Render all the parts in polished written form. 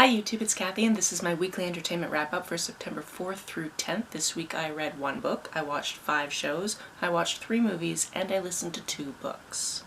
Hi YouTube, it's Kathy and this is my weekly entertainment wrap-up for September 4th through 10th. This week I read 1 book, I watched 5 shows, I watched 3 movies, and I listened to 2 books.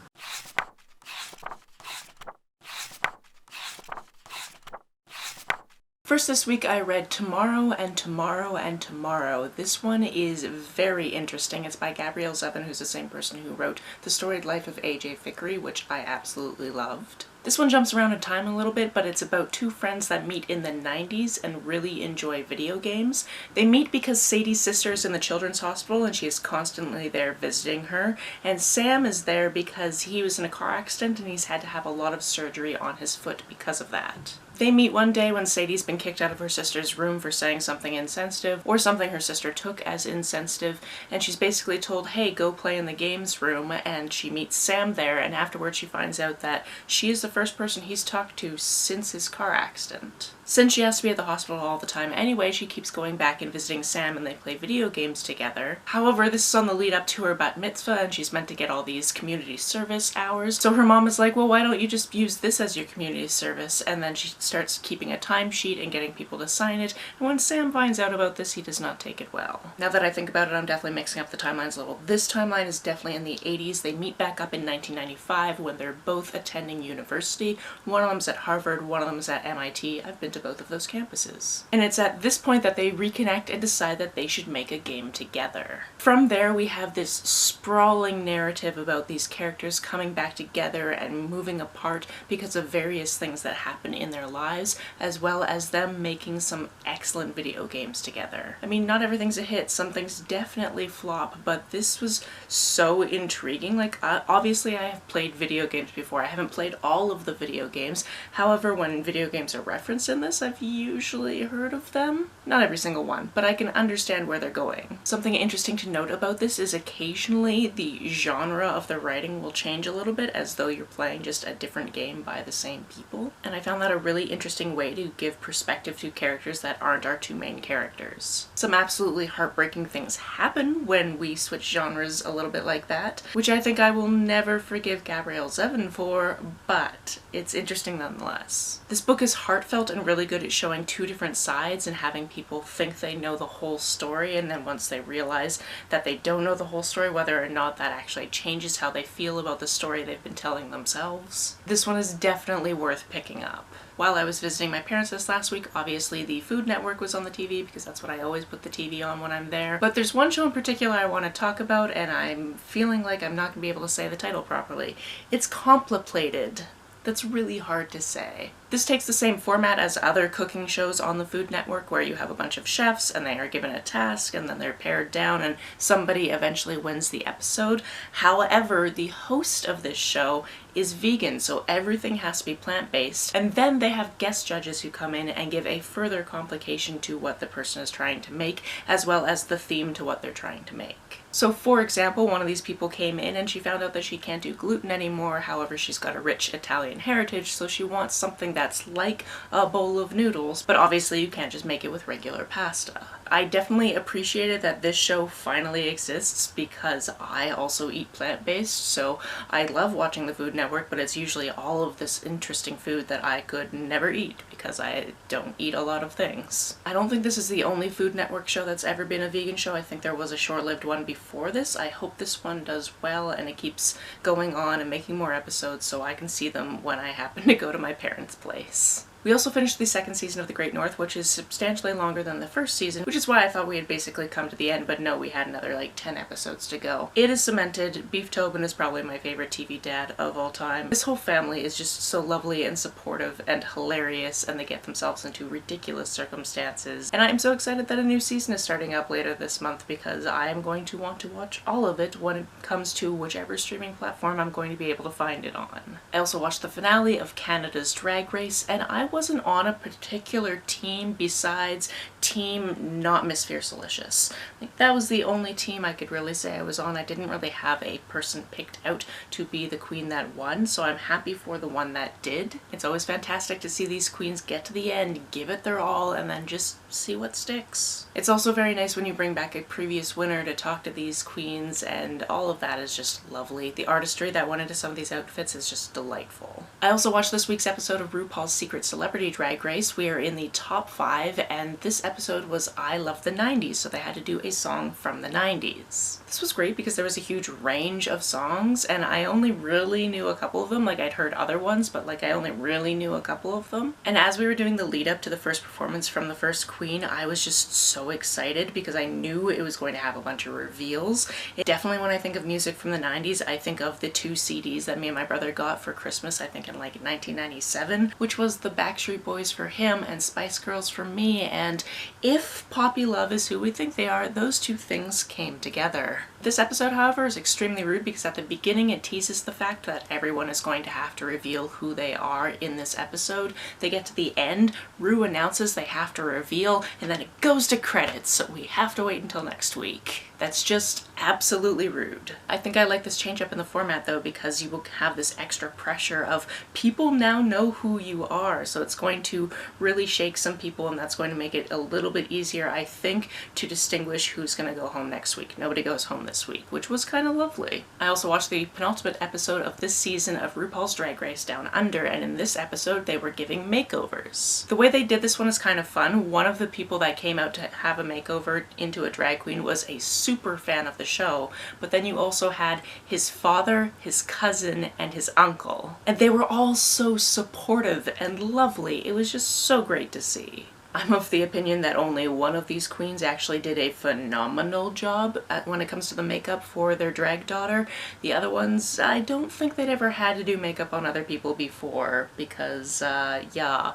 First this week I read Tomorrow and Tomorrow and Tomorrow. This one is very interesting. It's by Gabrielle Zevin, who's the same person who wrote The Storied Life of A.J. Fikry, which I absolutely loved. This one jumps around in time a little bit, but it's about 2 friends that meet in the 90s and really enjoy video games. They meet because Sadie's sister is in the children's hospital and she is constantly there visiting her, and Sam is there because he was in a car accident and he's had to have a lot of surgery on his foot because of that. They meet one day when Sadie's been kicked out of her sister's room for saying something insensitive, or something her sister took as insensitive, and she's basically told, hey, go play in the games room, and she meets Sam there, and afterwards she finds out that she is the first person he's talked to since his car accident. Since she has to be at the hospital all the time anyway, she keeps going back and visiting Sam and they play video games together. However, this is on the lead up to her bat mitzvah and she's meant to get all these community service hours. So her mom is like, well, why don't you just use this as your community service? And then she starts keeping a timesheet and getting people to sign it. And when Sam finds out about this, he does not take it well. Now that I think about it, I'm definitely mixing up the timelines a little. This timeline is definitely in the 80s. They meet back up in 1995 when they're both attending university. One of them's at Harvard, one of them's at MIT. I've been to both of those campuses. And it's at this point that they reconnect and decide that they should make a game together. From there we have this sprawling narrative about these characters coming back together and moving apart because of various things that happen in their lives, as well as them making some excellent video games together. I mean, not everything's a hit, some things definitely flop, but this was so intriguing. Like, obviously I have played video games before. I haven't played all of the video games. However, when video games are referenced in this, I've usually heard of them. Not every single one, but I can understand where they're going. Something interesting to note about this is occasionally the genre of the writing will change a little bit, as though you're playing just a different game by the same people. And I found that a really interesting way to give perspective to characters that aren't our 2 main characters. Some absolutely heartbreaking things happen when we switch genres a little bit like that, which I think I will never forgive Gabrielle Zevin for, but it's interesting nonetheless. This book is heartfelt and really good at showing 2 different sides and having people think they know the whole story, and then once they realize that they don't know the whole story, whether or not that actually changes how they feel about the story they've been telling themselves. This one is definitely worth picking up. While I was visiting my parents this last week, obviously the Food Network was on the TV because that's what I always put the TV on when I'm there. But there's one show in particular I want to talk about, and I'm feeling like I'm not going to be able to say the title properly. It's Complicated. That's really hard to say. This takes the same format as other cooking shows on the Food Network, where you have a bunch of chefs and they are given a task and then they're pared down and somebody eventually wins the episode. However, the host of this show is vegan, so everything has to be plant-based, and then they have guest judges who come in and give a further complication to what the person is trying to make, as well as the theme to what they're trying to make. So for example, one of these people came in and she found out that she can't do gluten anymore. However, she's got a rich Italian heritage, so she wants something that's like a bowl of noodles, but obviously you can't just make it with regular pasta. I definitely appreciated that this show finally exists because I also eat plant-based, so I love watching the Food Network, but it's usually all of this interesting food that I could never eat because I don't eat a lot of things. I don't think this is the only Food Network show that's ever been a vegan show. I think there was a short-lived one before this. I hope this one does well and it keeps going on and making more episodes so I can see them when I happen to go to my parents' place. We also finished the 2nd season of The Great North, which is substantially longer than the 1st season, which is why I thought we had basically come to the end, but no, we had another like 10 episodes to go. It is cemented. Beef Tobin is probably my favorite TV dad of all time. This whole family is just so lovely and supportive and hilarious, and they get themselves into ridiculous circumstances. And I am so excited that a new season is starting up later this month because I am going to want to watch all of it when it comes to whichever streaming platform I'm going to be able to find it on. I also watched the finale of Canada's Drag Race, and I wasn't on a particular team besides team not Miss Fiercelicious. Like, that was the only team I could really say I was on. I didn't really have a person picked out to be the queen that won, so I'm happy for the one that did. It's always fantastic to see these queens get to the end, give it their all, and then just see what sticks. It's also very nice when you bring back a previous winner to talk to these queens, and all of that is just lovely. The artistry that went into some of these outfits is just delightful. I also watched this week's episode of Rupaul's Secret Selection Celebrity Drag Race. We are in the top 5, and this episode was I Love the 90s, so they had to do a song from the 90s. This was great because there was a huge range of songs, and I only really knew a couple of them. Like, I'd heard other ones, but like I only really knew a couple of them. And as we were doing the lead up to the first performance from the first queen, I was just so excited because I knew it was going to have a bunch of reveals. Definitely when I think of music from the 90s, I think of the 2 CDs that me and my brother got for Christmas, I think in like 1997, which was the Backstreet Boys for him and Spice Girls for me, and if Poppy Love is who we think they are, those 2 things came together. This episode, however, is extremely rude because at the beginning it teases the fact that everyone is going to have to reveal who they are in this episode. They get to the end, Rue announces they have to reveal, and then it goes to credits, so we have to wait until next week. That's just absolutely rude. I think I like this change up in the format though because you will have this extra pressure of people now know who you are, so it's going to really shake some people, and that's going to make it a little bit easier, I think, to distinguish who's going to go home next week. Nobody goes home this week, which was kind of lovely. I also watched the penultimate episode of this season of RuPaul's Drag Race Down Under, and in this episode they were giving makeovers. The way they did this one is kind of fun. One of the people that came out to have a makeover into a drag queen was a super fan of the show, but then you also had his father, his cousin, and his uncle. And they were all so supportive and lovely. It was just so great to see. I'm of the opinion that only one of these queens actually did a phenomenal job when it comes to the makeup for their drag daughter. The other ones, I don't think they'd ever had to do makeup on other people before because, yeah.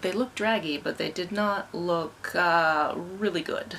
They looked draggy, but they did not look really good.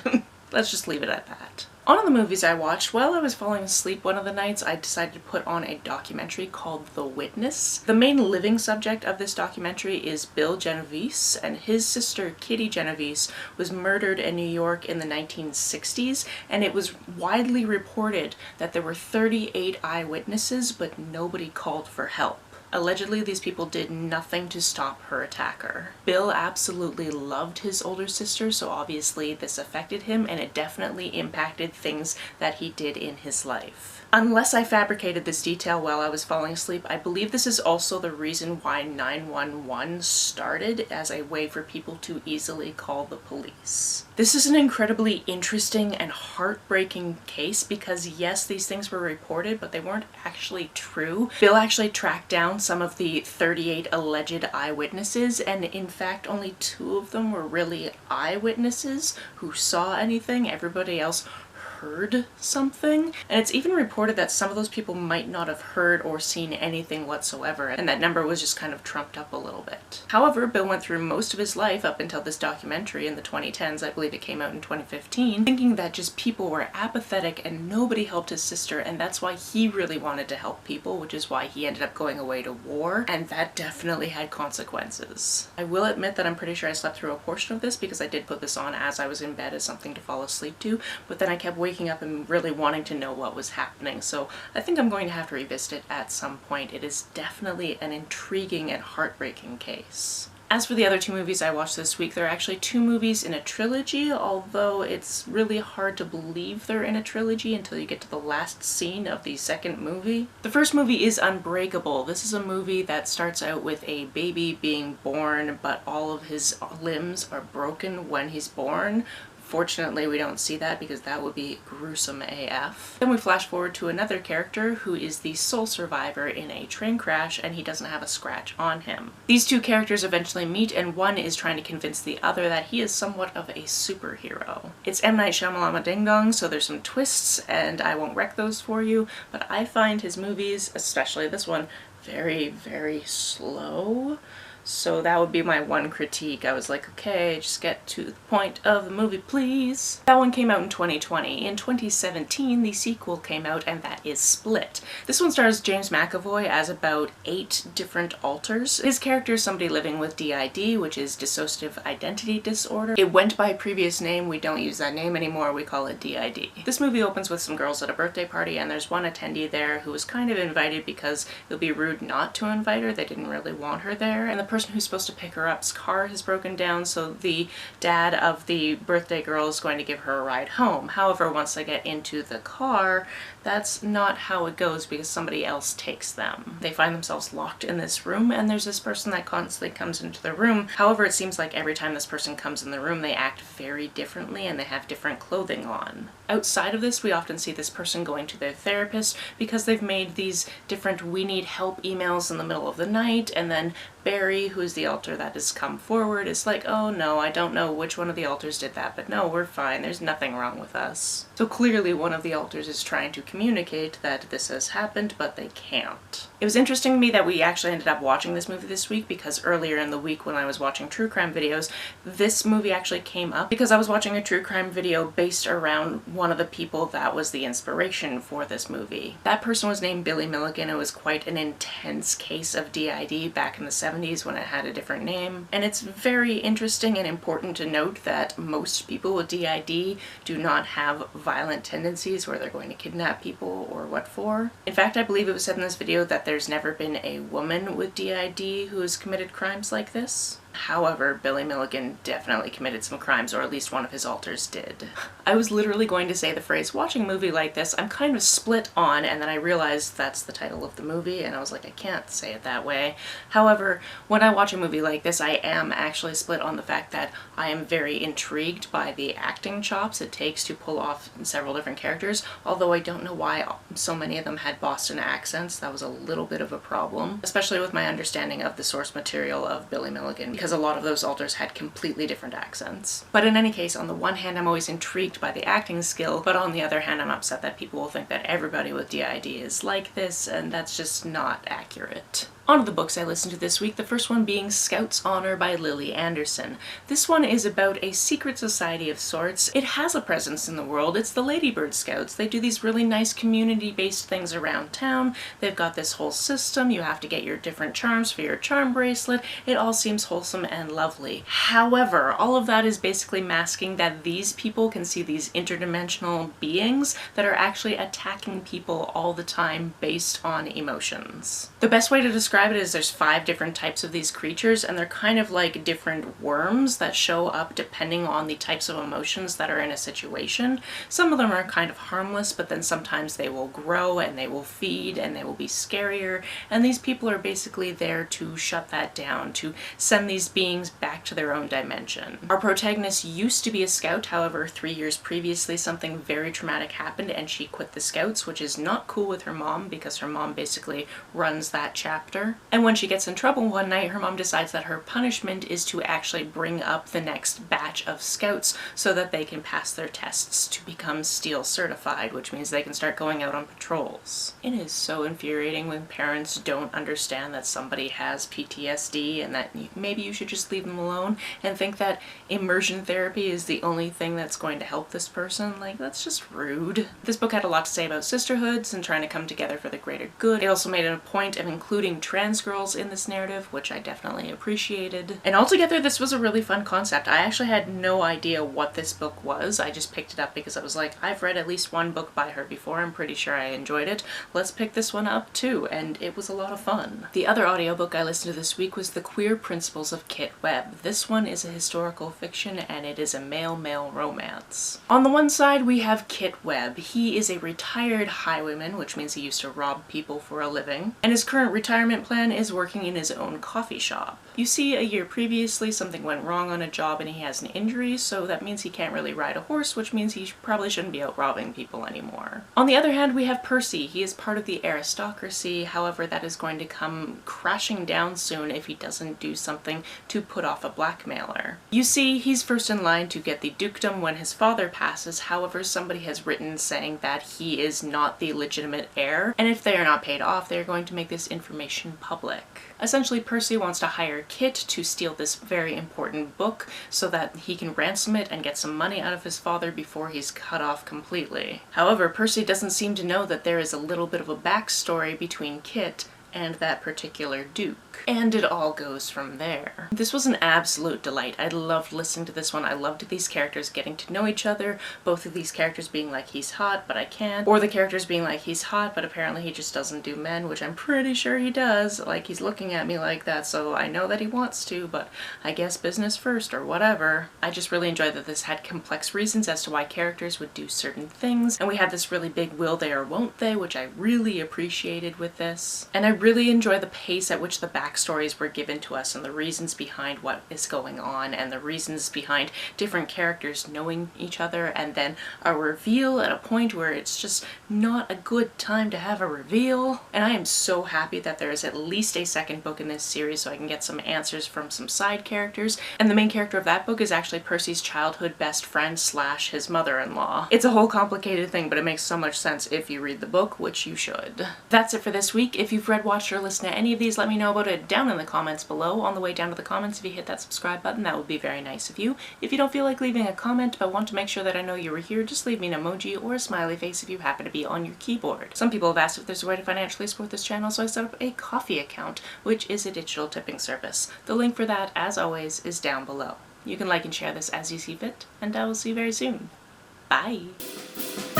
Let's just leave it at that. On to the movies I watched. While I was falling asleep one of the nights, I decided to put on a documentary called The Witness. The main living subject of this documentary is Bill Genovese, and his sister Kitty Genovese was murdered in New York in the 1960s, and it was widely reported that there were 38 eyewitnesses, but nobody called for help. Allegedly, these people did nothing to stop her attacker. Bill absolutely loved his older sister, so obviously this affected him, and it definitely impacted things that he did in his life. Unless I fabricated this detail while I was falling asleep, I believe this is also the reason why 911 started as a way for people to easily call the police. This is an incredibly interesting and heartbreaking case because yes, these things were reported, but they weren't actually true. Bill actually tracked down some of the 38 alleged eyewitnesses, and in fact only 2 of them were really eyewitnesses who saw anything. Everybody else heard something, and it's even reported that some of those people might not have heard or seen anything whatsoever, and that number was just kind of trumped up a little bit. However, Bill went through most of his life up until this documentary in the 2010s, I believe it came out in 2015, thinking that just people were apathetic and nobody helped his sister, and that's why he really wanted to help people, which is why he ended up going away to war, and that definitely had consequences. I will admit that I'm pretty sure I slept through a portion of this because I did put this on as I was in bed as something to fall asleep to, but then I kept waking up and really wanting to know what was happening, so I think I'm going to have to revisit it at some point. It is definitely an intriguing and heartbreaking case. As for the other 2 movies I watched this week, there are actually 2 movies in a trilogy, although it's really hard to believe they're in a trilogy until you get to the last scene of the second movie. The first movie is Unbreakable. This is a movie that starts out with a baby being born, but all of his limbs are broken when he's born. Fortunately, we don't see that because that would be gruesome AF. Then we flash forward to another character who is the sole survivor in a train crash, and he doesn't have a scratch on him. These 2 characters eventually meet, and one is trying to convince the other that he is somewhat of a superhero. It's M. Night Shyamalan Ding Dong, so there's some twists, and I won't wreck those for you, but I find his movies, especially this one, very, very slow. So that would be my one critique. I was like, okay, just get to the point of the movie, please. That one came out in 2020. In 2017, the sequel came out, and that is Split. This one stars James McAvoy as about 8 different alters. His character is somebody living with DID, which is dissociative identity disorder. It went by a previous name. We don't use that name anymore. We call it DID. This movie opens with some girls at a birthday party, and there's one attendee there who was kind of invited because it would be rude not to invite her. They didn't really want her there, and the person who's supposed to pick her up's car has broken down, so the dad of the birthday girl is going to give her a ride home. However, once they get into the car, that's not how it goes because somebody else takes them. They find themselves locked in this room, and there's this person that constantly comes into the room. However, it seems like every time this person comes in the room, they act very differently and they have different clothing on. Outside of this, we often see this person going to their therapist because they've made these different "we need help" emails in the middle of the night, and then Barry, who's the alter that has come forward, is like, "Oh no, I don't know which one of the alters did that, but no, we're fine, there's nothing wrong with us." So clearly one of the alters is trying to communicate that this has happened, but they can't. It was interesting to me that we actually ended up watching this movie this week because earlier in the week when I was watching true crime videos, this movie actually came up because I was watching a true crime video based around one of the people that was the inspiration for this movie. That person was named Billy Milligan. It was quite an intense case of DID back in the 70s when it had a different name. And it's very interesting and important to note that most people with DID do not have violent tendencies where they're going to kidnap people or what for. In fact, I believe it was said in this video that there's never been a woman with DID who has committed crimes like this. However, Billy Milligan definitely committed some crimes, or at least one of his alters did. I was literally going to say the phrase, watching a movie like this, I'm kind of split on, and then I realized that's the title of the movie, and I was like, I can't say it that way. However, when I watch a movie like this, I am actually split on the fact that I am very intrigued by the acting chops it takes to pull off several different characters, although I don't know why so many of them had Boston accents. That was a little bit of a problem, especially with my understanding of the source material of Billy Milligan, because a lot of those alters had completely different accents. But in any case, on the one hand, I'm always intrigued by the acting skill, but on the other hand, I'm upset that people will think that everybody with DID is like this, and that's just not accurate. On to the books I listened to this week, the first one being Scout's Honor by Lily Anderson. This one is about a secret society of sorts. It has a presence in the world. It's the Ladybird Scouts. They do these really nice community-based things around town. They've got this whole system. You have to get your different charms for your charm bracelet. It all seems wholesome and lovely. However, all of that is basically masking that these people can see these interdimensional beings that are actually attacking people all the time based on emotions. The best way to describe it is there's 5 different types of these creatures, and they're kind of like different worms that show up depending on the types of emotions that are in a situation. Some of them are kind of harmless, but then sometimes they will grow and they will feed and they will be scarier, and these people are basically there to shut that down, to send these beings back to their own dimension. Our protagonist used to be a scout, however 3 years previously something very traumatic happened and she quit the Scouts, which is not cool with her mom because her mom basically runs that chapter. And when she gets in trouble one night, her mom decides that her punishment is to actually bring up the next batch of Scouts so that they can pass their tests to become Steel certified, which means they can start going out on patrols. It is so infuriating when parents don't understand that somebody has PTSD and that maybe you should just leave them alone and think that immersion therapy is the only thing that's going to help this person. Like, that's just rude. This book had a lot to say about sisterhoods and trying to come together for the greater good. It also made it a point of including trans girls in this narrative, which I definitely appreciated. And altogether, this was a really fun concept. I actually had no idea what this book was. I just picked it up because I was like, I've read at least one book by her before. I'm pretty sure I enjoyed it. Let's pick this one up too. And it was a lot of fun. The other audiobook I listened to this week was The Queer Principles of Kit Webb. This one is a historical fiction and it is a male-male romance. On the one side, we have Kit Webb. He is a retired highwayman, which means he used to rob people for a living, and his current retirement plan is working in his own coffee shop. You see, a year previously something went wrong on a job and he has an injury, so that means he can't really ride a horse, which means he probably shouldn't be out robbing people anymore. On the other hand, we have Percy. He is part of the aristocracy, however that is going to come crashing down soon if he doesn't do something to put off a blackmailer. You see, he's first in line to get the dukedom when his father passes, however somebody has written saying that he is not the legitimate heir, and if they are not paid off, they are going to make this information public. Essentially, Percy wants to hire Kit to steal this very important book so that he can ransom it and get some money out of his father before he's cut off completely. However, Percy doesn't seem to know that there is a little bit of a backstory between Kit and that particular duke. And it all goes from there. This was an absolute delight. I loved listening to this one. I loved these characters getting to know each other, both of these characters being like, he's hot, but I can't, or the characters being like, he's hot, but apparently he just doesn't do men, which I'm pretty sure he does. Like, he's looking at me like that, so I know that he wants to, but I guess business first, or whatever. I just really enjoyed that this had complex reasons as to why characters would do certain things, and we had this really big will they or won't they, which I really appreciated with this. And I really enjoy the pace at which the backstories were given to us and the reasons behind what is going on and the reasons behind different characters knowing each other, and then a reveal at a point where it's just not a good time to have a reveal. And I am so happy that there is at least a second book in this series so I can get some answers from some side characters. And the main character of that book is actually Percy's childhood best friend slash his mother-in-law. It's a whole complicated thing, but it makes so much sense if you read the book, which you should. That's it for this week. If you've read, watched, or listened to any of these, let me know about it down in the comments below. On the way down to the comments, if you hit that subscribe button, that would be very nice of you. If you don't feel like leaving a comment but want to make sure that I know you were here, just leave me an emoji or a smiley face if you happen to be on your keyboard. Some people have asked if there's a way to financially support this channel, so I set up a Ko-fi account, which is a digital tipping service. The link for that, as always, is down below. You can like and share this as you see fit, and I will see you very soon. Bye!